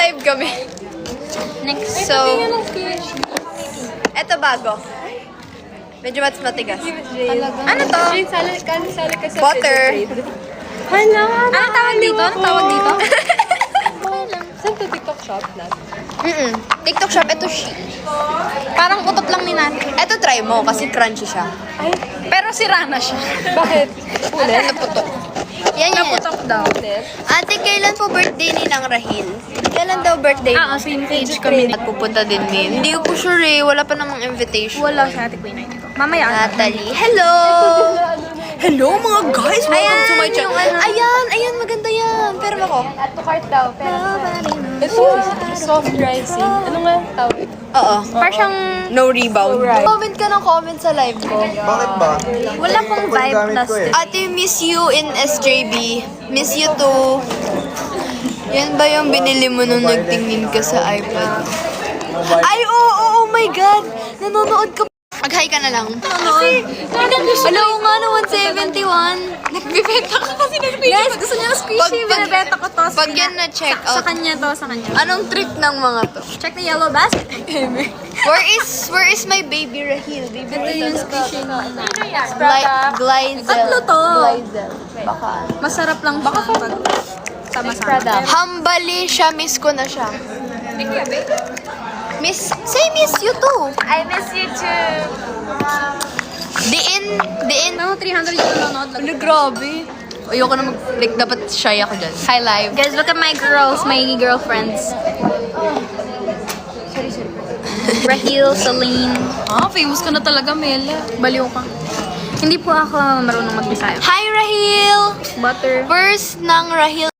live kami. Next. So, eto bago. Medyo matigas. Ano to? Butter. Ano tawag dito? Ano tawag dito? Saan to TikTok shop na? TikTok shop, ito Parang utot lang ni natin. Ito try mo kasi crunchy siya. Pero sira na siya. Bakit? Ulit? Naputok. Yan yan. Naputok daw. Ate, kailan po birthday ni Nang Rahil? Kailan daw birthday mo? Same age kami. At pupunta din min. Hindi ko po sure eh. Wala pa namang invitation. Wala siya, Ate Queen. Mamaya. Natalie. Hello! Hello mga guys! Welcome to my channel. Ayan, maganda yan. Pero ako. Add to cart daw. Ito, soft rising. Ano nga tawag? Oo. Parang siyang No rebound. Right. Comment ka ng comment sa live ko. Bakit ba? wala pong vibe plus Ate, miss you in SJB. Miss you too. Yan ba yung binili mo nung nagtingin ka sa iPad? Ay, oh my God! Nanonood ka. Mag-hi ka na lang. Kasi, alam mo nga na 171. Nagbibenta ka kasi Guys, gusto niya ng squishy. Binibenta ko to. Pag yan na-check Sa out, kanya to, sa kanya. anong trick ng mga to? Check the yellow basket. Where is my baby Rahil? Baby Ito yung squishy na. Glyzel. Tatlo to. Glyzel. Baka. Masarap lang siya pag sama-sama. Hambali siya, miss ko na siya. Say miss you too. I miss you too. Diin. No, 300 yung nanonood. Ano, grabe. Ayoko na like, dapat shy ako dyan. Hi, live. Guys, look at my girls, my girlfriends. Rahil, Celine. Famous ka na talaga, Mela. Baliw ka. Hindi po ako marunong mag-Bisaya. Hi, Rahil. Butter. First ng Rahil